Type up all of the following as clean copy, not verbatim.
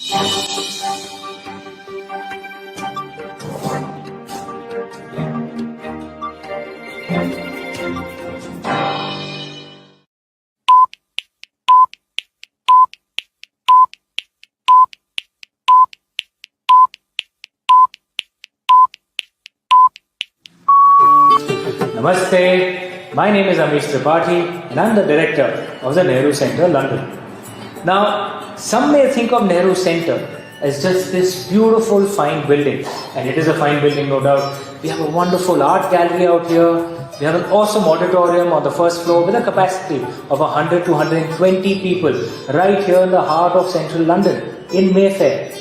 Namaste, my name is Amish Tripathi and I'm the director of the Nehru Centre, London. Now, some may think of Nehru Centre as just this beautiful fine building, and it is a fine building, no doubt. We have a wonderful art gallery out here. We have an awesome auditorium on the first floor with a capacity of 100 to 120 people right here in the heart of central London in Mayfair.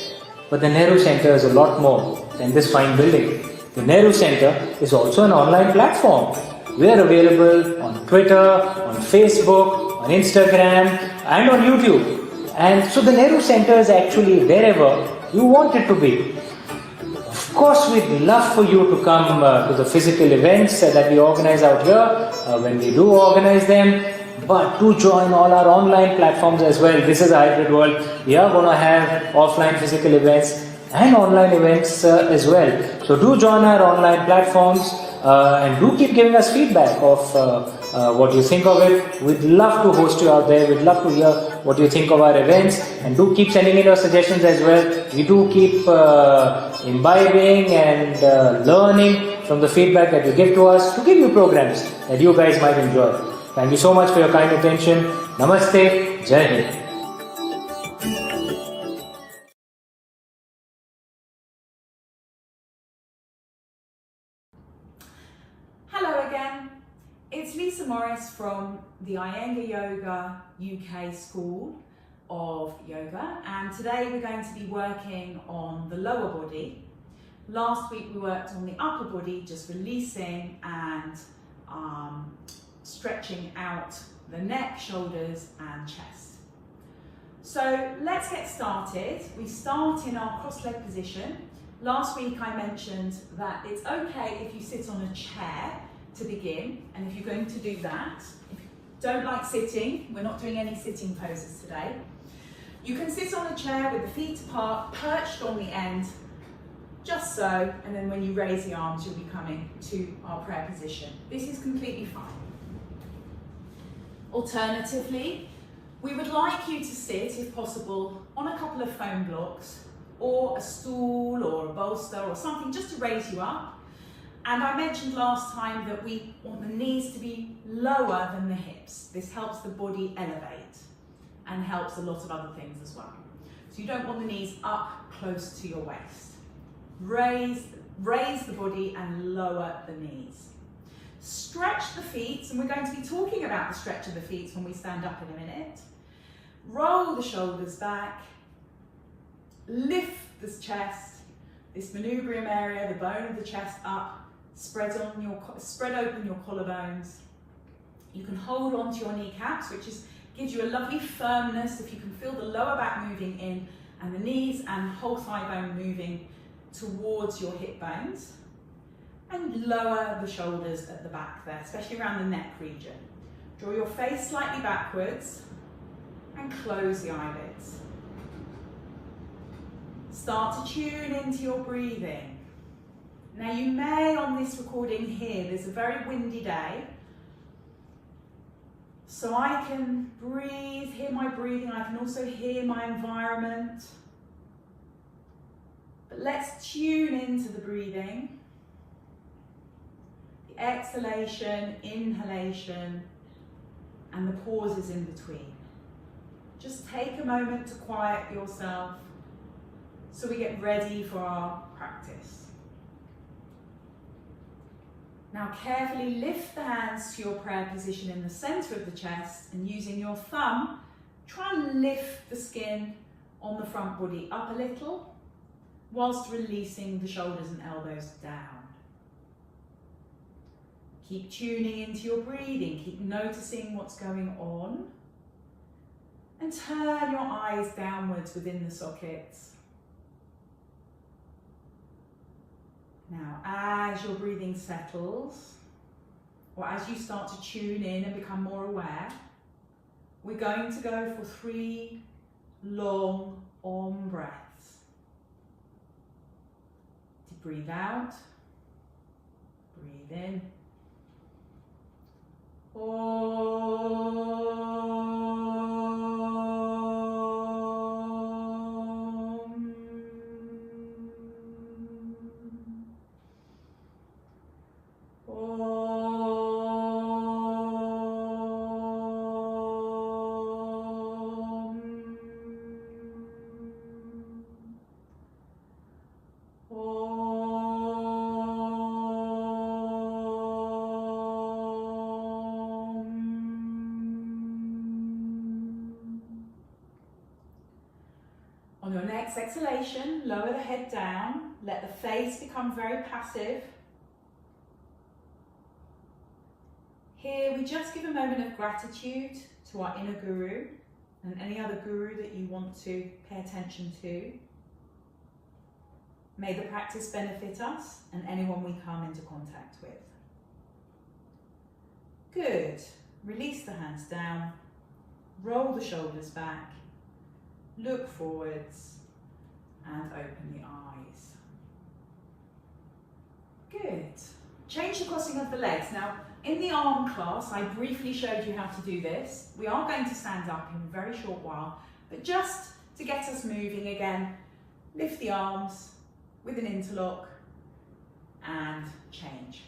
But the Nehru Centre is a lot more than this fine building. The Nehru Centre is also an online platform. We are available on Twitter, on Facebook, on Instagram and on YouTube. And so the Nehru Centre is actually wherever you want it to be. Of course, we'd love for you to come to the physical events that we organize out here when we do organize them. But do join all our online platforms as well. This is a hybrid world. We are going to have offline physical events and online events as well. So do join our online platforms and do keep giving us feedback of what you think of it. We'd love to host you out there. We'd love to hear what you think of our events, and do keep sending in your suggestions as well. We do keep imbibing and learning from the feedback that you give to us to give you programs that you guys might enjoy. Thank you so much for your kind attention. Namaste. Jai Hind. Hello again, it's Lisa Morris from the Iyengar Yoga UK School of Yoga, and today we're going to be working on the lower body. Last week we worked on the upper body, just releasing and stretching out the neck, shoulders and chest. So let's get started. We start in our cross-leg position. Last week I mentioned that it's okay if you sit on a chair to begin, and if you're going to do that, if you don't like sitting, we're not doing any sitting poses today, you can sit on a chair with the feet apart, perched on the end, just so, and then when you raise the arms you'll be coming to our prayer position. This is completely fine. Alternatively, we would like you to sit, if possible, on a couple of foam blocks or a stool or a bolster or something just to raise you up. And I mentioned last time that we want the knees to be lower than the hips. This helps the body elevate and helps a lot of other things as well. So you don't want the knees up close to your waist. Raise the body and lower the knees. Stretch the feet, and we're going to be talking about the stretch of the feet when we stand up in a minute. Roll the shoulders back. Lift the chest, this manubrium area, the bone of the chest up. Spread open your collarbones. You can hold on to your kneecaps, which gives you a lovely firmness. If you can feel the lower back moving in and the knees and whole thigh bone moving towards your hip bones. And lower the shoulders at the back there, especially around the neck region. Draw your face slightly backwards and close the eyelids. Start to tune into your breathing. Now you may on this recording hear there's a very windy day, so I can breathe, hear my breathing, I can also hear my environment. But let's tune into the breathing. Exhalation, inhalation, and the pauses in between. Just take a moment to quiet yourself so we get ready for our practice. Now carefully lift the hands to your prayer position in the center of the chest, and using your thumb, try and lift the skin on the front body up a little whilst releasing the shoulders and elbows down. Keep tuning into your breathing, keep noticing what's going on, and turn your eyes downwards within the sockets. Now, as your breathing settles, or as you start to tune in and become more aware, we're going to go for 3 long Om breaths. To breathe out, breathe in. On your next exhalation, lower the head down, let the face become very passive. Here we just give a moment of gratitude to our inner guru and any other guru that you want to pay attention to. May the practice benefit us and anyone we come into contact with. Good. Release the hands down, roll the shoulders back, look forwards and open the eyes. Good. Change the crossing of the legs. Now, in the arm class, I briefly showed you how to do this. We are going to stand up in a very short while, but just to get us moving again, lift the arms with an interlock and change.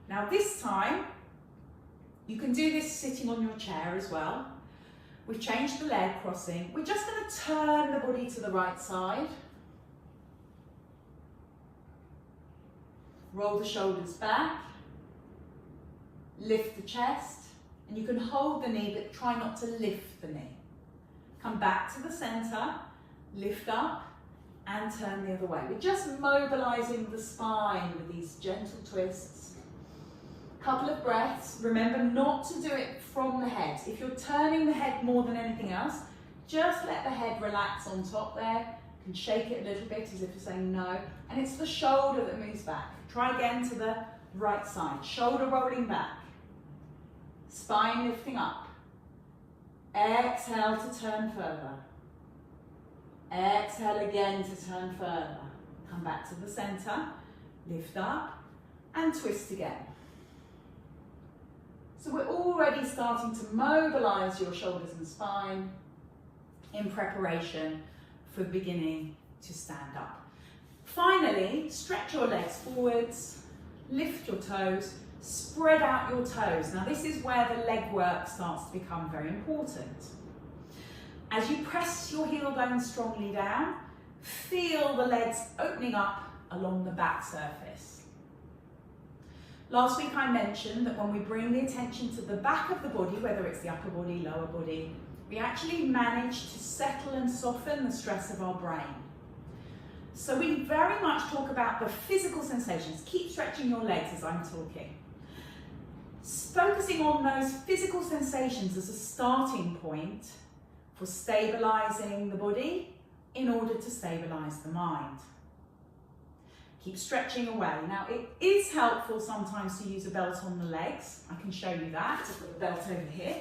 Now this time, you can do this sitting on your chair as well. We've changed the leg crossing. We're just going to turn the body to the right side. Roll the shoulders back. Lift the chest. And you can hold the knee, but try not to lift the knee. Come back to the center, lift up, and turn the other way. We're just mobilizing the spine with these gentle twists. Couple of breaths. Remember not to do it from the head. If you're turning the head more than anything else, just let the head relax on top there. You can shake it a little bit as if you're saying no. And it's the shoulder that moves back. Try again to the right side. Shoulder rolling back. Spine lifting up. Exhale to turn further. Exhale again to turn further. Come back to the center. Lift up and twist again. So we're already starting to mobilize your shoulders and spine in preparation for beginning to stand up. Finally, stretch your legs forwards, lift your toes, spread out your toes. Now this is where the leg work starts to become very important. As you press your heel bone strongly down, feel the legs opening up along the back surface. Last week I mentioned that when we bring the attention to the back of the body, whether it's the upper body, lower body, we actually manage to settle and soften the stress of our brain. So we very much talk about the physical sensations. Keep stretching your legs as I'm talking. Focusing on those physical sensations as a starting point for stabilizing the body in order to stabilize the mind. Keep stretching away. Now it is helpful sometimes to use a belt on the legs. I can show you that. I've got the belt over here.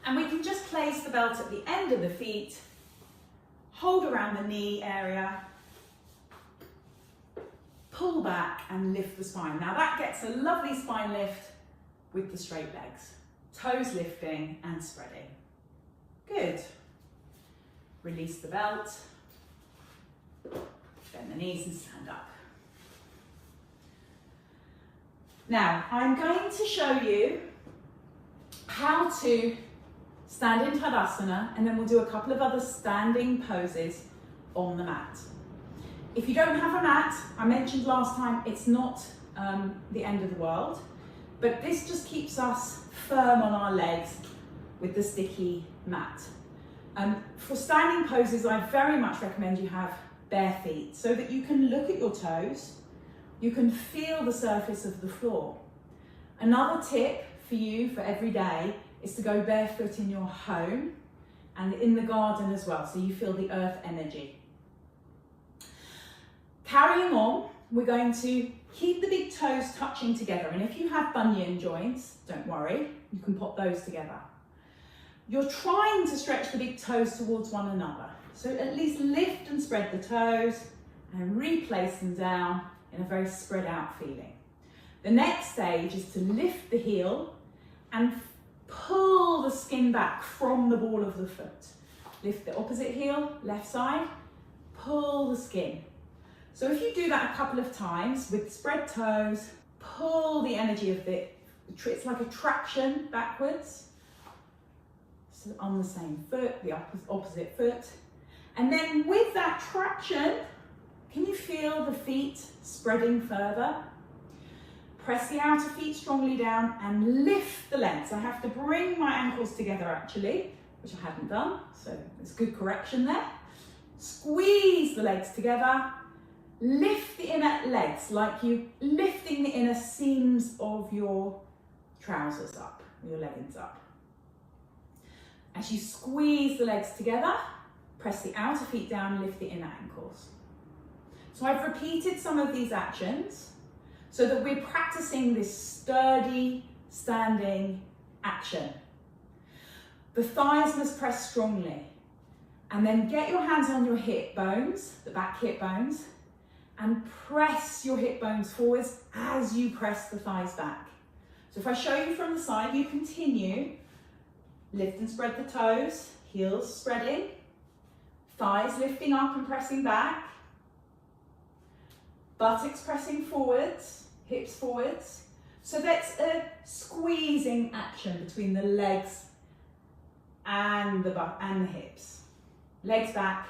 And we can just place the belt at the end of the feet, hold around the knee area, pull back and lift the spine. Now that gets a lovely spine lift with the straight legs. Toes lifting and spreading. Good. Release the belt. Bend the knees and stand up. Now, I'm going to show you how to stand in Tadasana, and then we'll do a couple of other standing poses on the mat. If you don't have a mat, I mentioned last time, it's not the end of the world, but this just keeps us firm on our legs with the sticky mat. For standing poses, I very much recommend you have bare feet so that you can look at your toes, you can feel the surface of the floor. Another tip for you for every day is to go barefoot in your home and in the garden as well, so you feel the earth energy. Carrying on, we're going to keep the big toes touching together. And if you have bunion joints, don't worry, you can pop those together. You're trying to stretch the big toes towards one another. So at least lift and spread the toes and replace them down in a very spread out feeling. The next stage is to lift the heel and pull the skin back from the ball of the foot. Lift the opposite heel, left side, pull the skin. So if you do that a couple of times with spread toes, pull the energy of it's like a traction backwards. So on the same foot, the opposite foot. And then with that traction, can you feel the feet spreading further? Press the outer feet strongly down and lift the legs. I have to bring my ankles together actually, which I hadn't done, so there's good correction there. Squeeze the legs together, lift the inner legs like you lifting the inner seams of your trousers up, your leggings up. As you squeeze the legs together, press the outer feet down, lift the inner ankles. So I've repeated some of these actions so that we're practicing this sturdy, standing action. The thighs must press strongly. And then get your hands on your hip bones, the back hip bones, and press your hip bones forwards as you press the thighs back. So if I show you from the side, you continue. Lift and spread the toes, heels spreading, thighs lifting up and pressing back, buttocks pressing forwards, hips forwards. So that's a squeezing action between the legs and the hips. Legs back,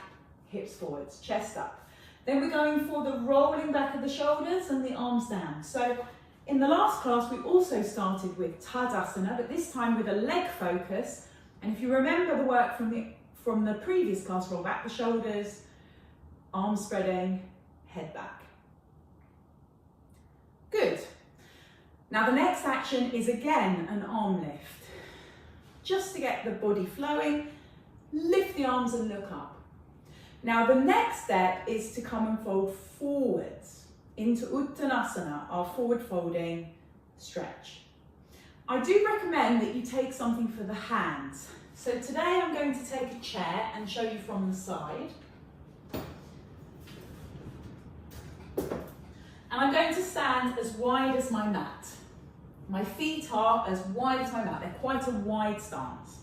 hips forwards, chest up. Then we're going for the rolling back of the shoulders and the arms down. So in the last class, we also started with Tadasana, but this time with a leg focus. And if you remember the work from the previous class, roll back the shoulders, arms spreading, head back. Good. Now the next action is again an arm lift. Just to get the body flowing, lift the arms and look up. Now the next step is to come and fold forwards into Uttanasana, our forward folding stretch. I do recommend that you take something for the hands. So today I'm going to take a chair and show you from the side. And I'm going to stand as wide as my mat. My feet are as wide as my mat. They're quite a wide stance.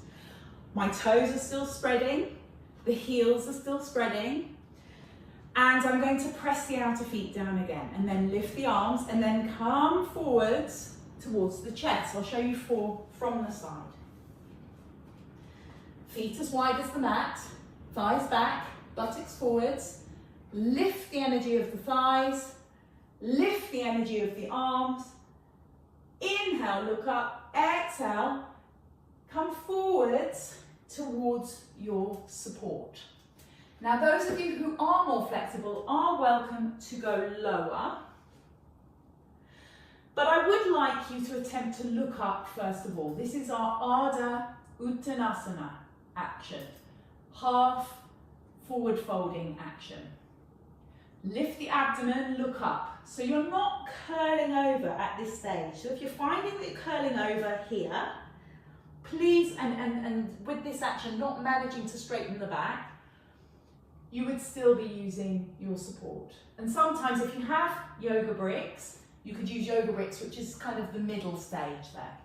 My toes are still spreading. The heels are still spreading. And I'm going to press the outer feet down again and then lift the arms and then come forwards towards the chest. I'll show you from the side. Feet as wide as the mat, thighs back, buttocks forwards. Lift the energy of the thighs, lift the energy of the arms. Inhale, look up, exhale, come forwards towards your support. Now those of you who are more flexible are welcome to go lower, but I would like you to attempt to look up first of all. This is our Ardha Uttanasana action, half forward folding action. Lift the abdomen, look up. So you're not curling over at this stage. So if you're finding that you're curling over here, please, and with this action, not managing to straighten the back, you would still be using your support. And sometimes if you have yoga bricks, you could use yoga bricks, which is kind of the middle stage there.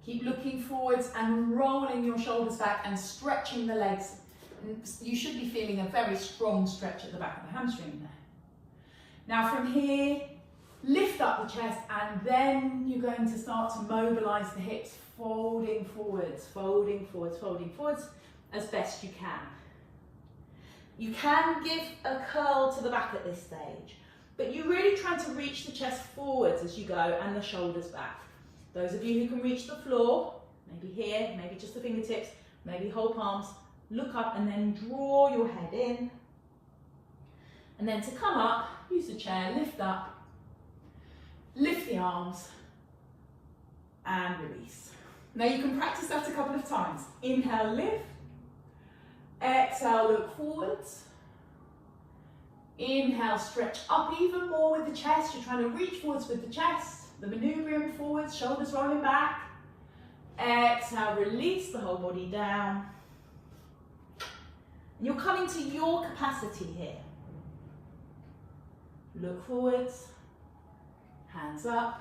Keep looking forwards and rolling your shoulders back and stretching the legs. And you should be feeling a very strong stretch at the back of the hamstring there. Now from here, lift up the chest and then you're going to start to mobilize the hips, folding forwards, folding forwards, folding forwards as best you can. You can give a curl to the back at this stage, but you really try to reach the chest forwards as you go and the shoulders back. Those of you who can reach the floor, maybe here, maybe just the fingertips, maybe whole palms, look up and then draw your head in. And then to come up, use the chair, lift up, lift the arms and release. Now you can practice that a couple of times. Inhale, lift. Exhale, look forwards. Inhale, stretch up even more with the chest. You're trying to reach forwards with the chest. The maneuvering forwards, shoulders rolling back. Exhale, release the whole body down. You're coming to your capacity here. Look forwards, hands up,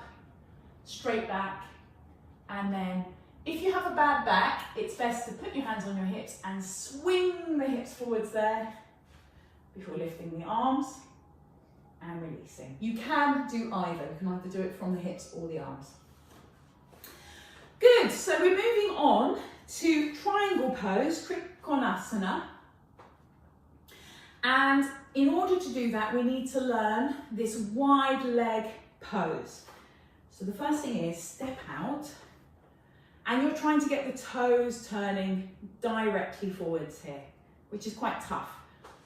straight back, and then if you have a bad back, it's best to put your hands on your hips and swing the hips forwards there before lifting the arms and releasing. You can do either. You can either do it from the hips or the arms. Good, so we're moving on to triangle pose, Uttanasana. And in order to do that, we need to learn this wide leg pose. So the first thing is step out, and you're trying to get the toes turning directly forwards here, which is quite tough.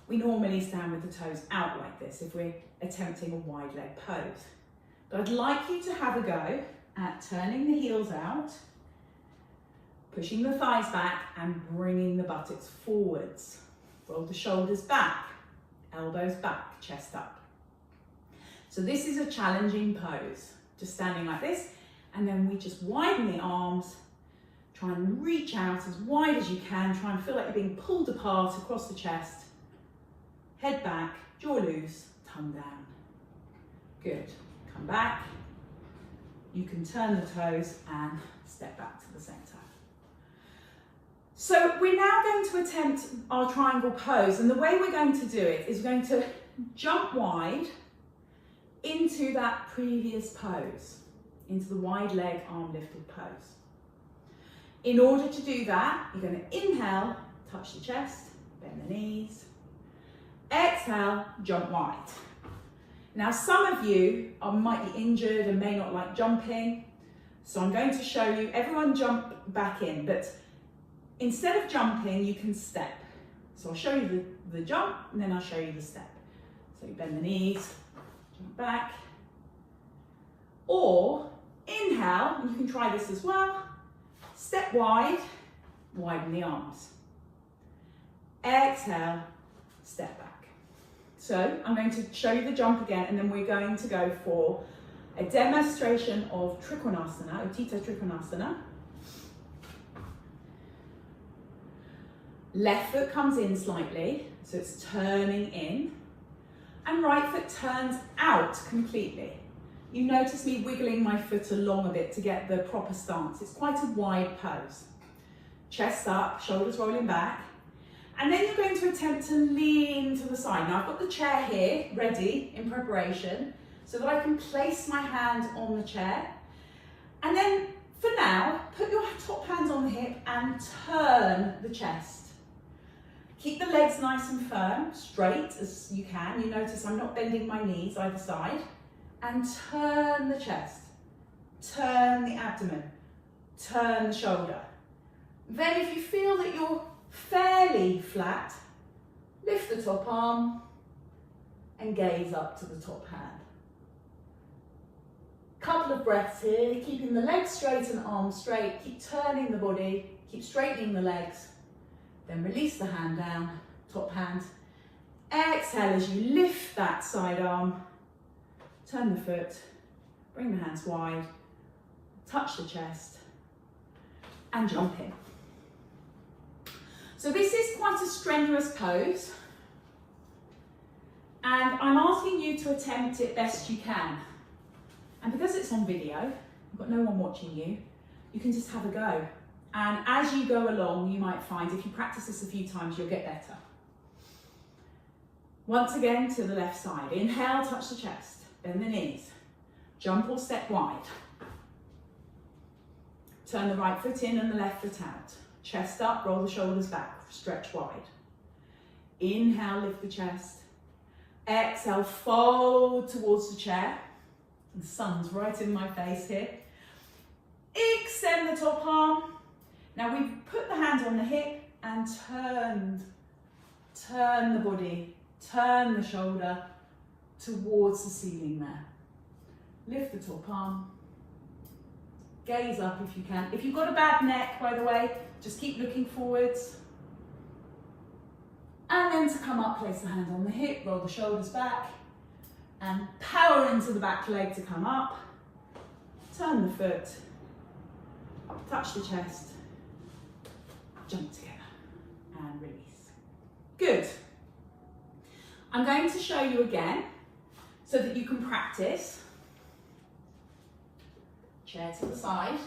We normally stand with the toes out like this if we're attempting a wide leg pose. But I'd like you to have a go at turning the heels out, pushing the thighs back and bringing the buttocks forwards. Roll the shoulders back, elbows back, chest up. So this is a challenging pose, just standing like this, and then we just widen the arms, try and reach out as wide as you can, try and feel like you're being pulled apart across the chest, head back, jaw loose, tongue down. Good, come back, you can turn the toes and step back to the centre. So we're now going to attempt our triangle pose, and the way we're going to do it is we're going to jump wide into that previous pose, into the wide leg arm lifted pose. In order to do that, you're going to inhale, touch the chest, bend the knees. Exhale, jump wide. Now some of you might be injured and may not like jumping, so I'm going to show you, everyone jump back in, but instead of jumping, you can step. So I'll show you the jump and then I'll show you the step. So you bend the knees, jump back. Or inhale, and you can try this as well. Step wide, widen the arms. Exhale, step back. So I'm going to show you the jump again, and then we're going to go for a demonstration of Uttanasana, Utthita Trikonasana. Left foot comes in slightly, so it's turning in, and right foot turns out completely. You notice me wiggling my foot along a bit to get the proper stance. It's quite a wide pose. Chest up, shoulders rolling back, and then you're going to attempt to lean to the side. Now I've got the chair here, ready, in preparation, so that I can place my hand on the chair, and then for now, put your top hands on the hip and turn the chest. Keep the legs nice and firm, straight as you can. You notice I'm not bending my knees either side. And turn the chest, turn the abdomen, turn the shoulder. Then if you feel that you're fairly flat, lift the top arm and gaze up to the top hand. Couple of breaths here, keeping the legs straight and arms straight. Keep turning the body, keep straightening the legs. Then release the hand down, top hand. Exhale as you lift that side arm, turn the foot, bring the hands wide, touch the chest, and jump in. So this is quite a strenuous pose, and I'm asking you to attempt it best you can. And because it's on video, you've got no one watching you, you can just have a go. And as you go along, you might find if you practice this a few times, you'll get better. Once again, to the left side. Inhale, touch the chest, bend the knees. Jump or step wide. Turn the right foot in and the left foot out. Chest up, roll the shoulders back, stretch wide. Inhale, lift the chest. Exhale, fold towards the chair. The sun's right in my face here. Extend the top arm. Now we've put the hand on the hip and turn the body, turn the shoulder towards the ceiling there. Lift the top arm, gaze up if you can. If you've got a bad neck, by the way, just keep looking forwards. And then to come up, place the hand on the hip, roll the shoulders back, and power into the back leg to come up. Turn the foot, touch the chest, jump together, and release. Good. I'm going to show you again so that you can practice. Chair to the side.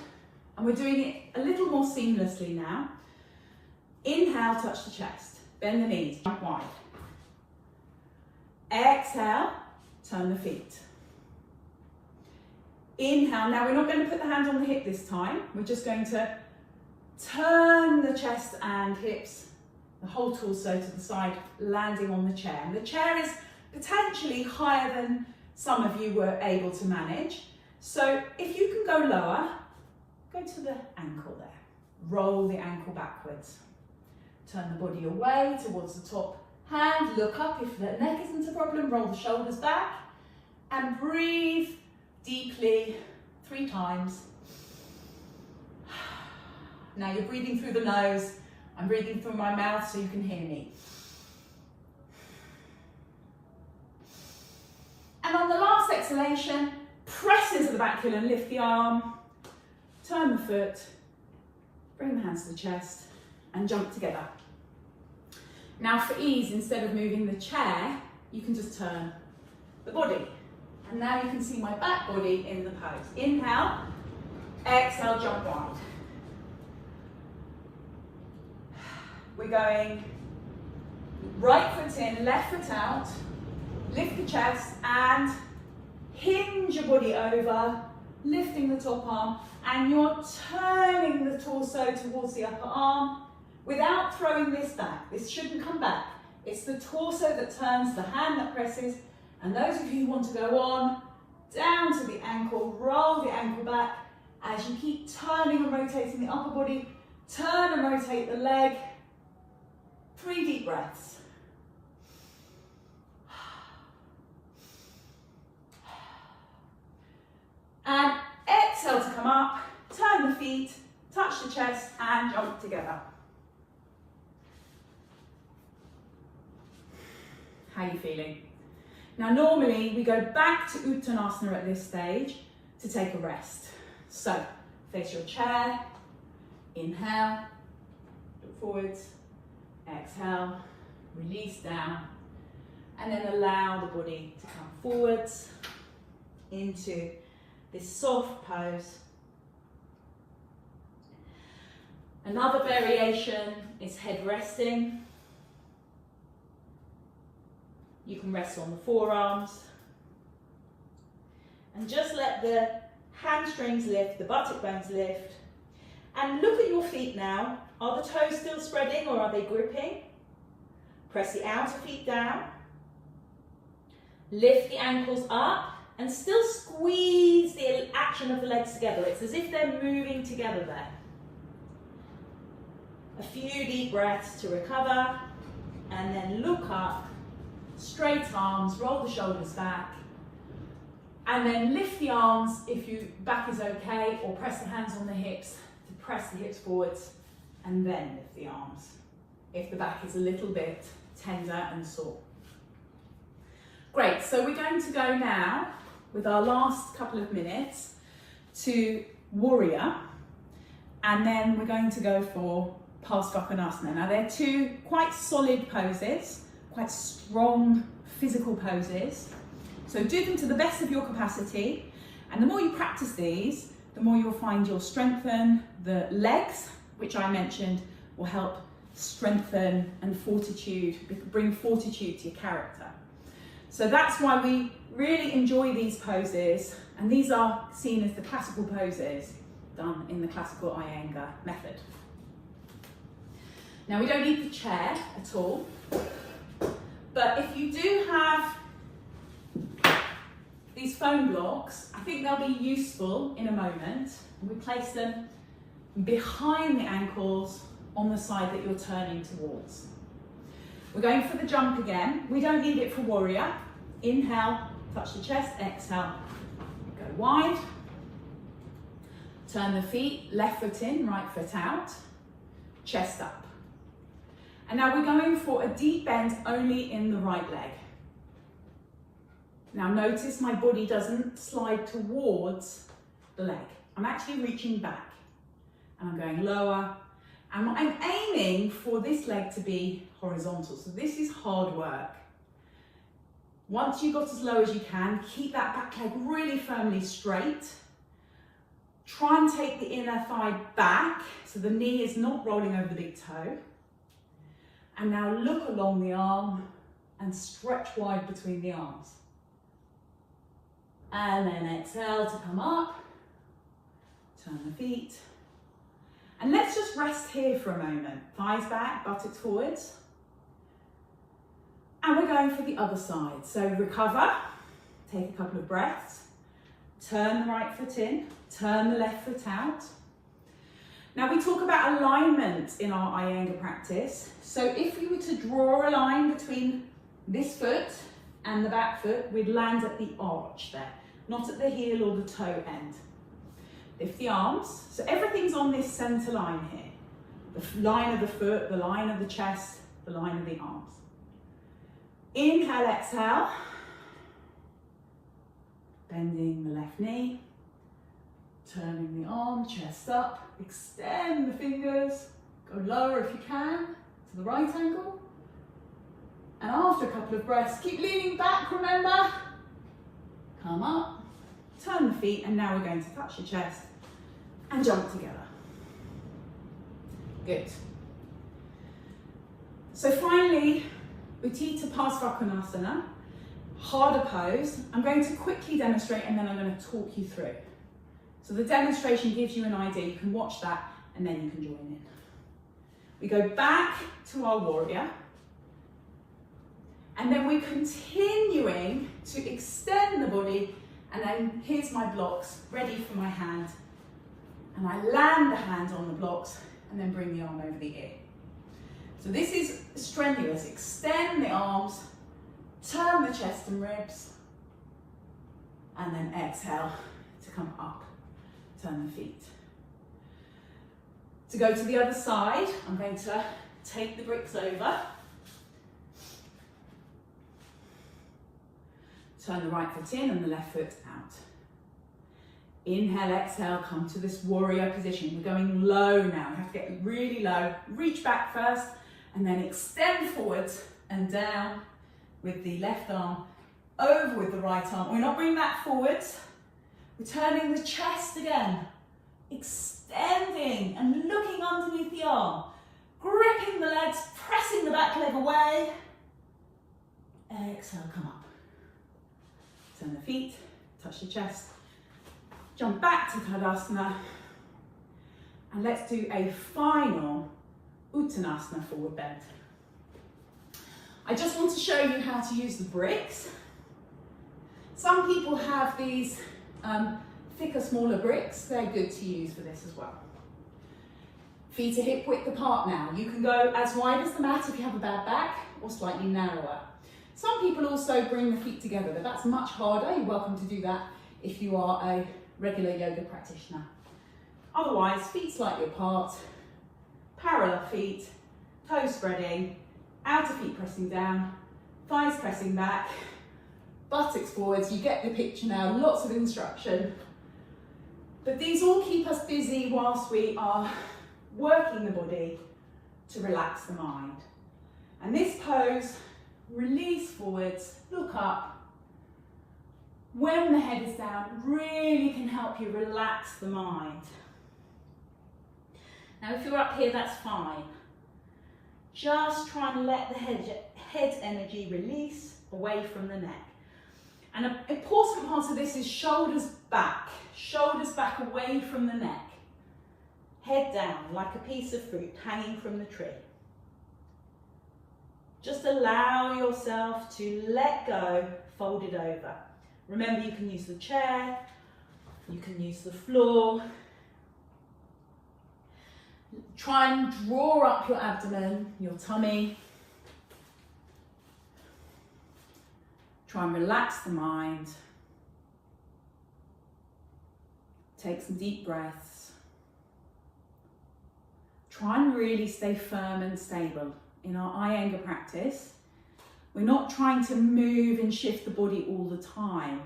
And we're doing it a little more seamlessly now. Inhale, touch the chest. Bend the knees, jump wide. Exhale, turn the feet. Inhale, now we're not going to put the hand on the hip this time. We're just going to turn the chest and hips, the whole torso to the side, landing on the chair. And the chair is potentially higher than some of you were able to manage. So if you can go lower, go to the ankle there. Roll the ankle backwards. Turn the body away towards the top hand. Look up if the neck isn't a problem. Roll the shoulders back. And breathe deeply 3 times. Now you're breathing through the nose. I'm breathing through my mouth so you can hear me. And on the last exhalation, press into the back heel and lift the arm. Turn the foot. Bring the hands to the chest and jump together. Now for ease, instead of moving the chair, you can just turn the body. And now you can see my back body in the pose. Inhale, exhale, jump wide. We're going right foot in, left foot out, lift the chest and hinge your body over, lifting the top arm, and you're turning the torso towards the upper arm without throwing this back. This shouldn't come back. It's the torso that turns, the hand that presses, and those of you who want to go on, down to the ankle, roll the ankle back as you keep turning and rotating the upper body, turn and rotate the leg. 3 deep breaths. And exhale to come up, turn the feet, touch the chest and jump together. How are you feeling? Now normally we go back to Uttanasana at this stage to take a rest. So face your chair, inhale, look forwards, exhale, release down, and then allow the body to come forwards into this soft pose. Another variation is head resting. You can rest on the forearms. And just let the hamstrings lift, the buttock bones lift. And look at your feet now. Are the toes still spreading or are they gripping? Press the outer feet down. Lift the ankles up and still squeeze the action of the legs together. It's as if they're moving together there. A few deep breaths to recover and then look up. Straight arms, roll the shoulders back, and then lift the arms if your back is okay, or press the hands on the hips to press the hips forwards, and then lift the arms if the back is a little bit tender and sore. Great, so we're going to go now with our last couple of minutes to warrior, and then we're going to go for Uttanasana. Now they're 2 quite solid poses, quite strong physical poses. So do them to the best of your capacity. And the more you practice these, the more you'll find you'll strengthen the legs, which I mentioned will help strengthen and bring fortitude to your character. So that's why we really enjoy these poses. And these are seen as the classical poses done in the classical Iyengar method. Now we don't need the chair at all. But if you do have these foam blocks, I think they'll be useful in a moment. We place them behind the ankles on the side that you're turning towards. We're going for the jump again. We don't need it for warrior. Inhale, touch the chest, exhale, go wide. Turn the feet, left foot in, right foot out, chest up. And now we're going for a deep bend only in the right leg. Now notice my body doesn't slide towards the leg. I'm actually reaching back and I'm going lower. And I'm aiming for this leg to be horizontal. So this is hard work. Once you've got as low as you can, keep that back leg really firmly straight. Try and take the inner thigh back so the knee is not rolling over the big toe. And now look along the arm and stretch wide between the arms. And then exhale to come up, turn the feet. And let's just rest here for a moment. Thighs back, buttocks forwards. And we're going for the other side. So recover, take a couple of breaths, turn the right foot in, turn the left foot out. Now we talk about alignment in our Iyengar practice. So if you were to draw a line between this foot and the back foot, we'd land at the arch there, not at the heel or the toe end. Lift the arms, so everything's on this center line here. The line of the foot, the line of the chest, the line of the arms. Inhale, exhale. Bending the left knee. Turning the arm, chest up. Extend the fingers. Go lower if you can, to the right angle. And after a couple of breaths, keep leaning back, remember. Come up, turn the feet, and now we're going to touch your chest and jump together. Good. So finally, Utthita Uttanasana, harder pose. I'm going to quickly demonstrate and then I'm going to talk you through. So the demonstration gives you an idea. You can watch that and then you can join in. We go back to our warrior. And then we're continuing to extend the body. And then here's my blocks, ready for my hand. And I land the hand on the blocks and then bring the arm over the ear. So this is strenuous. Extend the arms, turn the chest and ribs, and then exhale to come up. Turn the feet. To go to the other side, I'm going to take the bricks over. Turn the right foot in and the left foot out. Inhale, exhale, come to this warrior position. We're going low now. We have to get really low. Reach back first and then extend forwards and down with the left arm, over with the right arm. We're not bringing that forwards. We're turning the chest again. Extending and looking underneath the arm. Gripping the legs, pressing the back leg away. Exhale, come up. Turn the feet, touch the chest. Jump back to Tadasana. And let's do a final Uttanasana forward bend. I just want to show you how to use the bricks. Some people have these thicker, smaller bricks. They're good to use for this as well. Feet are hip width apart now. You can go as wide as the mat if you have a bad back, or slightly narrower. Some people also bring the feet together, but that's much harder. You're welcome to do that if you are a regular yoga practitioner. Otherwise, feet slightly apart, parallel feet, toes spreading, outer feet pressing down, thighs pressing back, buttocks forwards. You get the picture now, lots of instruction. But these all keep us busy whilst we are working the body to relax the mind. And this pose, release forwards, look up. When the head is down, really can help you relax the mind. Now if you're up here, that's fine. Just try and let the head energy release away from the neck. And an important part of this is shoulders back away from the neck. Head down like a piece of fruit hanging from the tree. Just allow yourself to let go, fold it over. Remember, you can use the chair, you can use the floor. Try and draw up your abdomen, your tummy. Try and relax the mind. Take some deep breaths. Try and really stay firm and stable. in our Iyengar practice, we're not trying to move and shift the body all the time.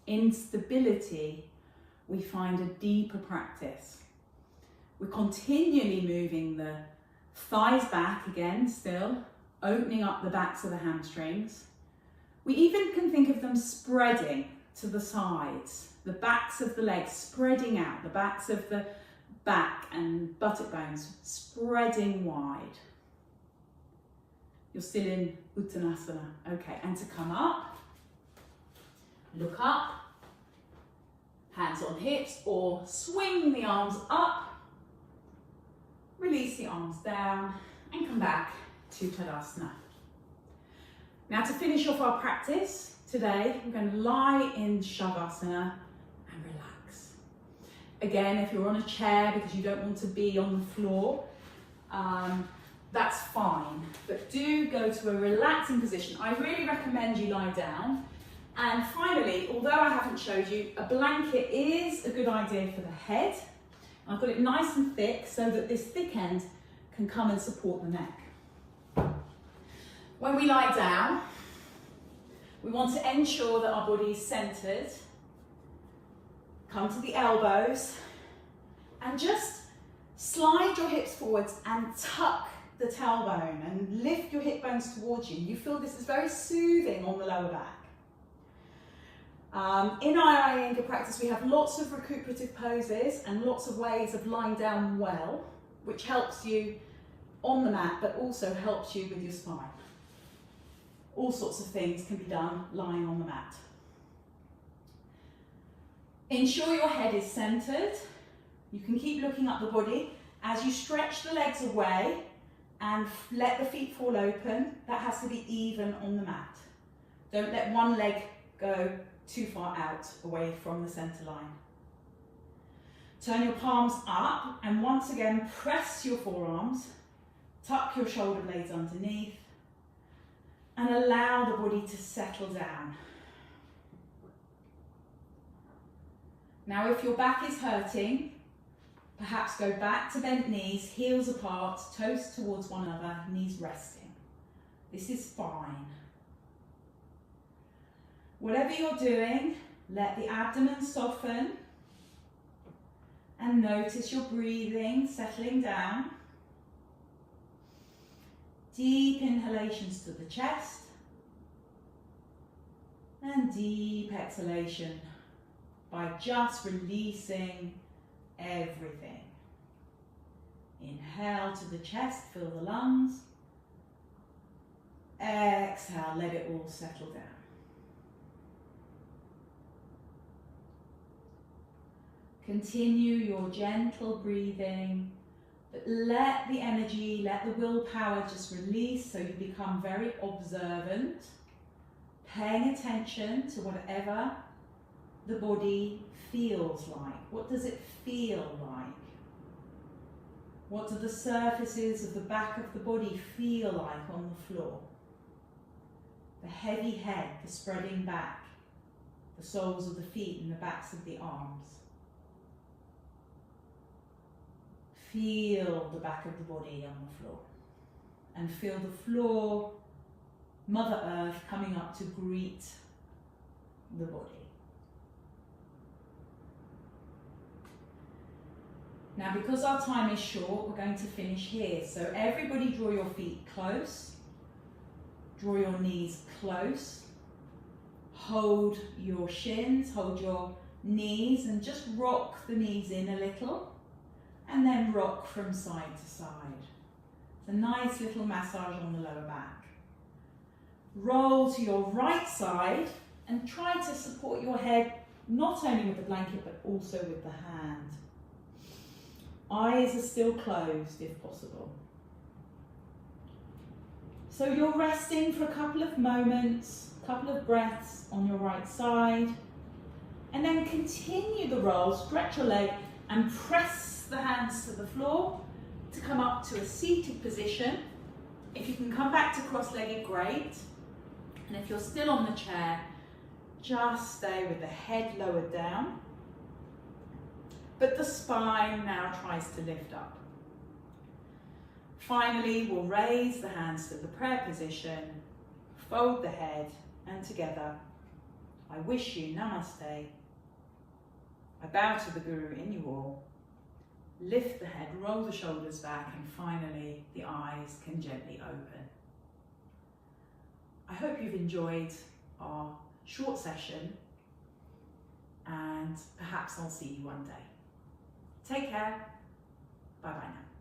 In stability, we find a deeper practice. We're continually moving the thighs back again, still, opening up the backs of the hamstrings. We even can think of them spreading to the sides, the backs of the legs spreading out, the backs of the back and buttock bones spreading wide. You're still in Uttanasana. Okay, and to come up, look up, hands on hips, or swing the arms up, release the arms down, and come back to Tadasana. Now to finish off our practice today, we're going to lie in Shavasana and relax. Again, if you're on a chair because you don't want to be on the floor, that's fine, but do go to a relaxing position. I really recommend you lie down. And finally, although I haven't showed you, a blanket is a good idea for the head. I've got it nice and thick so that this thick end can come and support the neck. When we lie down, we want to ensure that our body is centered. Come to the elbows and just slide your hips forwards and tuck the tailbone and lift your hip bones towards you. You feel this is very soothing on the lower back. In our Iyengar practice, we have lots of recuperative poses and lots of ways of lying down well, which helps you on the mat, but also helps you with your spine. All sorts of things can be done lying on the mat. Ensure your head is centered. You can keep looking up the body. As you stretch the legs away and let the feet fall open, that has to be even on the mat. Don't let one leg go too far out away from the center line. Turn your palms up and once again press your forearms, tuck your shoulder blades underneath and allow the body to settle down. Now if your back is hurting, perhaps go back to bent knees, heels apart, toes towards one another, knees resting. This is fine. Whatever you're doing, let the abdomen soften and notice your breathing settling down. Deep inhalations to the chest and deep exhalation by just releasing everything. Inhale to the chest, fill the lungs. Exhale, let it all settle down. Continue your gentle breathing, but let the energy, let the willpower just release so you become very observant, paying attention to whatever the body feels like. What does it feel like? What do the surfaces of the back of the body feel like on the floor? The heavy head, the spreading back, the soles of the feet and the backs of the arms. Feel the back of the body on the floor and feel the floor, Mother Earth coming up to greet the body. Now because our time is short, we're going to finish here. So everybody draw your feet close, draw your knees close, hold your shins, hold your knees and just rock the knees in a little. And then rock from side to side. It's a nice little massage on the lower back. Roll to your right side and try to support your head not only with the blanket but also with the hand. Eyes are still closed if possible. So you're resting for a couple of moments, a couple of breaths on your right side, and then continue the roll, stretch your leg and press the hands to the floor to come up to a seated position. If you can come back to cross-legged, great. And if you're still on the chair, just stay with the head lowered down. But the spine now tries to lift up. Finally, we'll raise the hands to the prayer position, fold the head, and together, I wish you namaste. I bow to the Guru in you all. Lift the head, roll the shoulders back, and finally the eyes can gently open. I hope you've enjoyed our short session, and perhaps I'll see you one day. Take care. Bye bye now.